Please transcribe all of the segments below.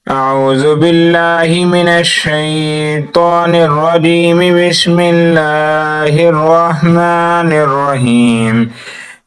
أعوذ بالله من الشيطان الرجيم. بسم الله الرحمن الرحيم.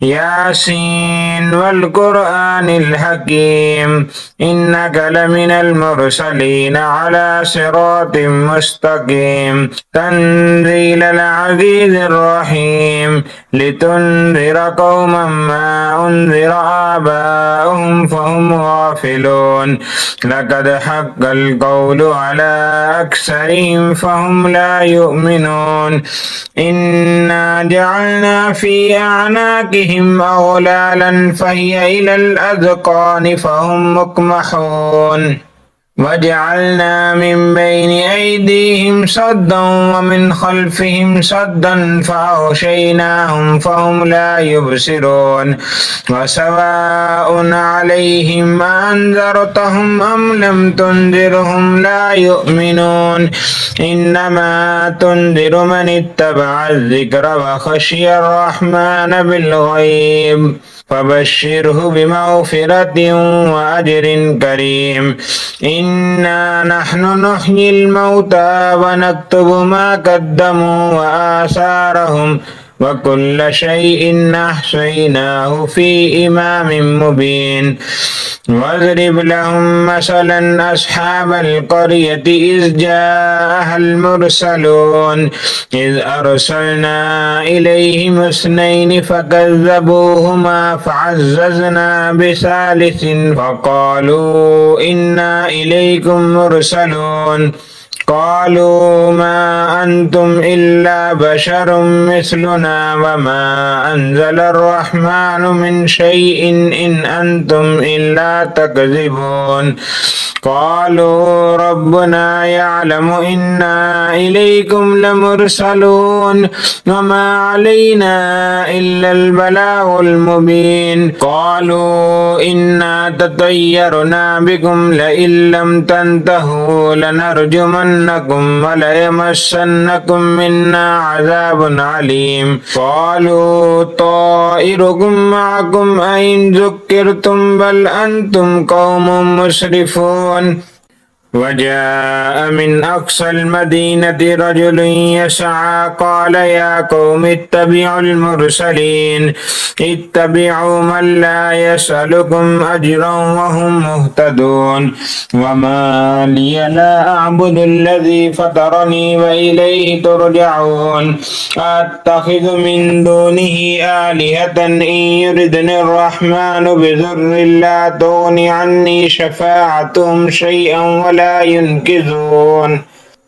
ياسين والقرآن الحكيم إنك لمن المرسلين على صراط مستقيم تنزيل العزيز الرحيم لتنذر قوما ما أنذر آباؤهم فهم غافلون لقد حق القول على أكثرهم فهم لا يؤمنون إنا جعلنا في أعناقهم أغلالا فهي إلى الأذقان فهم مقمحون وجعلنا من بين أيديهم سدا ومن خلفهم سدا فأغشيناهم فهم لا يبصرون وسواء عليهم أنذرتهم أم لم تنذرهم لا يؤمنون إنما تنذر من اتبع الذكر وخشي الرحمن بالغيب فبشره بمغفرة وأجر كريم. إنا نحن نحيي الموتى ونكتب ما قدموا وآثارهم وكل شيء أحصيناه في إمام مبين. واضرب لهم مثلا أصحاب القرية إذ جاءها المرسلون إذ أرسلنا إليهم اثنين فكذبوهما فعززنا بثالث فقالوا إنا إليكم مرسلون قالوا ما أنتم إلا بشر مثلنا وما أنزل الرحمن من شيء إن أنتم إلا تكذبون قالوا ربنا يعلم إنا إليكم لمرسلون وما علينا إلا البلاغ المبين قالوا إنا تطيرنا بكم لئن لم تنتهوا لنرجمنكم وليمسنكم منا عذاب عليم قالوا طائركم معكم أئن ذكرتم بل أنتم قوم مسرفون وجاء من أقصى المدينة رجل يسعى قال يا قوم اتبعوا المرسلين اتبعوا من لا يسألكم أجرا وهم مهتدون وما لي لا أعبد الذي فطرني وإليه ترجعون أتخذ من دونه آلهة إن يردني الرحمن بضر لا تغن عني شفاعتهم شيئا ولا ينقذون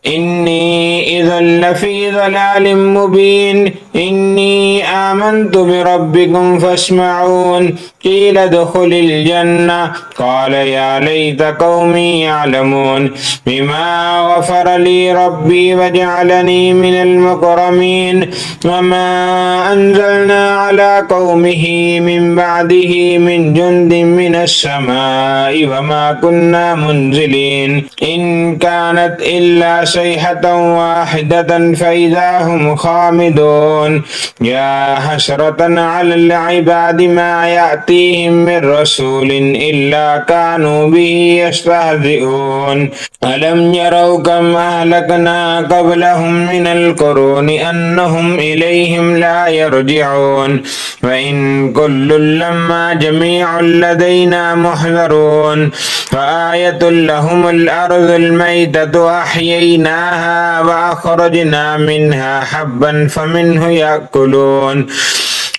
إني إذا لفي ضلال مبين إني آمنت بربكم فاسمعون قيل ادخل الجنة قال يا ليت قومي يعلمون بما غفر لي ربي وجعلني من المكرمين وما أنزلنا على قومه من بعده من جند من السماء وما كنا منزلين إن كانت إلا صيحة واحدة فإذا هم خامدون يا حسرة على العباد ما يأتيهم من رسول إلا كانوا به يستهزئون ألم يروا كم أهلكنا قبلهم من القرون أنهم إليهم لا يرجعون وإن كل لما جميع لدينا محذرون فآية لهم الأرض الميتة أحييناها وأخرجنا منها حبا فمنه يأكلون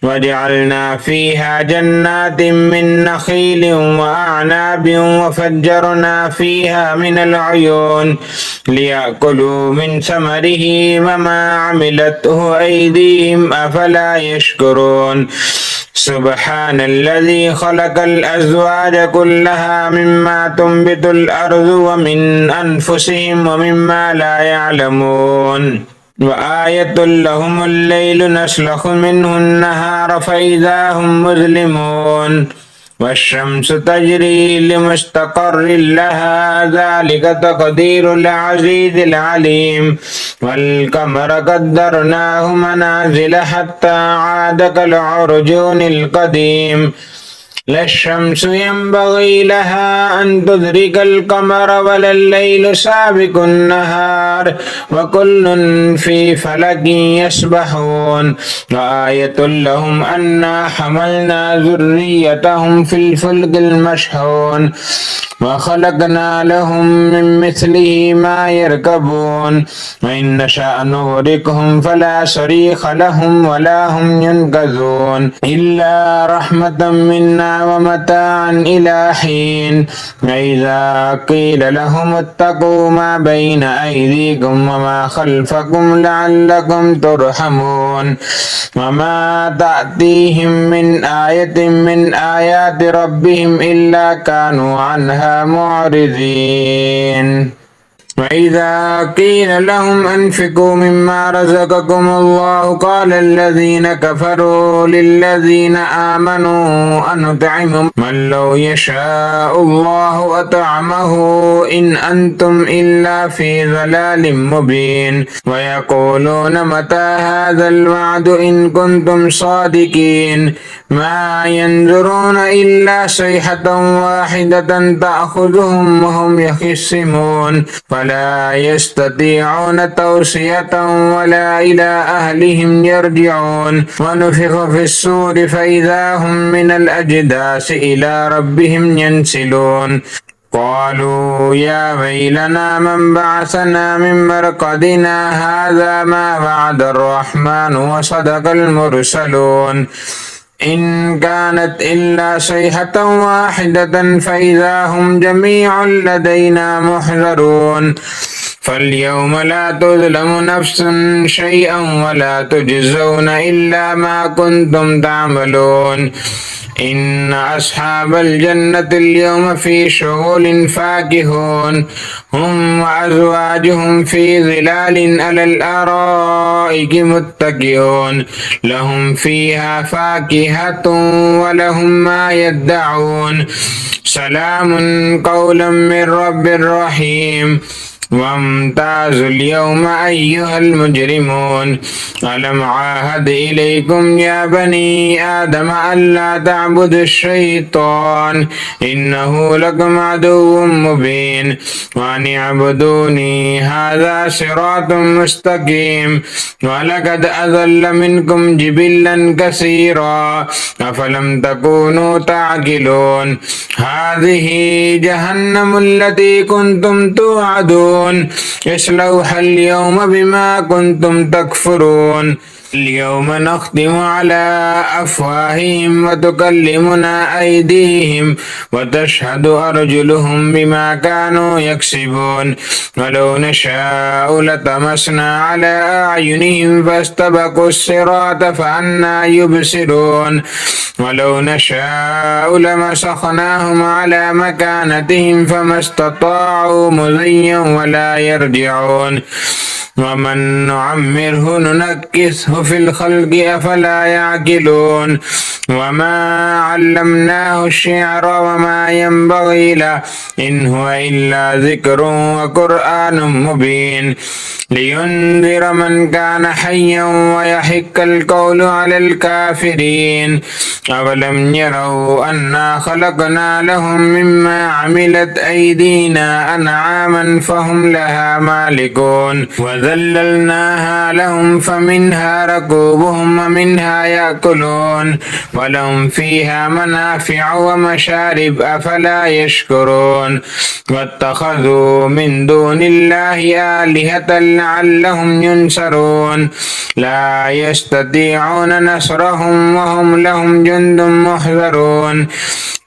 وجعلنا فيها جنات من نخيل وأعناب وفجرنا فيها من العيون ليأكلوا من ثمره وما عملته أيديهم أفلا يشكرون سبحان الذي خلق الأزواج كلها مما تنبت الأرض ومن أنفسهم ومما لا يعلمون وآية لهم الليل نسلخ منه النهار فإذا هم مظلمون والشمس تجري لمستقر لها ذلك تقدير العزيز العليم والقمر قدرناه منازل حتى عاد كالعرجون القديم لا الشمس ينبغي لها أن تدرك القمر ولا الليل سابق النهار وكل في فلك يسبحون وآية لهم أنا حملنا ذريتهم في الفلك المشحون وخلقنا لهم من مثله ما يركبون وإن نشأ نغرقهم فلا صريخ لهم ولا هم ينقذون إلا رحمة منا ومتاعا إلى حين وإذا قيل لهم اتقوا ما بين أيديكم وما خلفكم لعلكم ترحمون وما تأتيهم من آية من آيات ربهم إلا كانوا عنها معرضين وإذا قيل لهم أنفقوا مما رزقكم الله قال الذين كفروا للذين آمنوا أنطعم من لو يشاء الله أطعمه إن أنتم إلا في ضلال مبين ويقولون متى هذا الوعد إن كنتم صادقين ما ينظرون إلا صيحة واحدة تأخذهم وهم يخصمون فلا يستطيعون توصية ولا إلى أهلهم يرجعون ونفخ في الصور فإذا هم من الأجداث إلى ربهم ينسلون قالوا يا ويلنا من بعثنا من مرقدنا هذا ما وعد الرحمن وصدق المرسلون إن كانت إلا صيحة واحدة فإذا هم جميع لدينا محضرون فاليوم لا تظلم نفس شيئا ولا تجزون إلا ما كنتم تعملون إن أصحاب الجنة اليوم في شغل فاكهون هم وأزواجهم في ظلال على الأرائك متكئون لهم فيها فاكهة ولهم ما يدعون سلام قولا من رب رحيم وامتازوا اليوم أيها المجرمون ألم عاهد إليكم يا بني آدم ألا تعبدوا الشيطان إنه لكم عدو مبين وأن اعبدوني هذا صراط مستقيم ولقد أضل منكم جبلا كثيرا أفلم تكونوا تعقلون هذه جهنم التي كنتم توعدون اصلوها اليوم بما كنتم تكفرون اليوم نختم على أفواههم وتكلمنا أيديهم وتشهد أرجلهم بما كانوا يكسبون ولو نشاء لطمسنا على أعينهم فاستبقوا الصراط فأنى يبصرون ولو نشاء لمسخناهم على مكانتهم فما استطاعوا مضيا ولا يرجعون ومن نعمره ننكسه في الخلق أفلا يعقلون وما علمناه الشعر وما ينبغي له إن هو إلا ذكر وقرآن مبين لينذر من كان حيا ويحق القول على الكافرين أولم يروا أنا خلقنا لهم مما عملت أيدينا أنعاما فهم لها مالكون وذللناها لهم فمنها ركوبهم ومنها يأكلون ولهم فيها منافع ومشارب أفلا يشكرون واتخذوا من دون الله آلهة لعلهم ينصرون لا يستطيعون نصرهم وهم لهم جند محضرون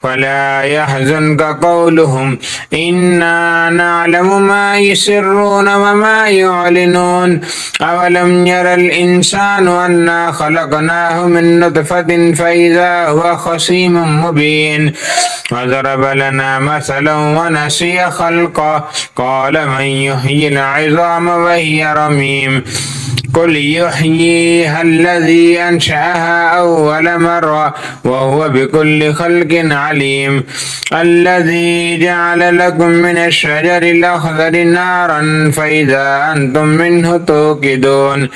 فلا يحزنك قولهم إنا نعلم ما يسرون وما يعلنون أولم ير الإنسان أنا خلقناه من نطفة فإذا هو خصيم مبين وضرب لنا مثلا ونسي خلقه قال من يحيي العظام وهي رميم قل يحييها الذي أنشأها أول مرة وهو بكل خلق عليم الذي جعل لكم من الشجر الأخضر نارا فإذا أنتم منه توقدون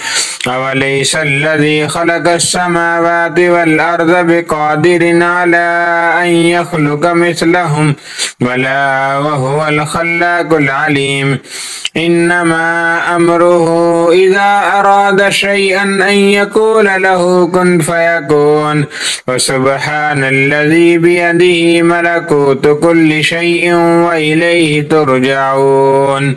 أوليس الذي خلق السماوات والأرض بقادر على أن يخلق مثلهم بلى وهو الخلاق العليم إنما أمره إذا أراد شيئا أن يقول له كن فيكون وسبحان الذي بيده ملكوت كل شيء وإليه ترجعون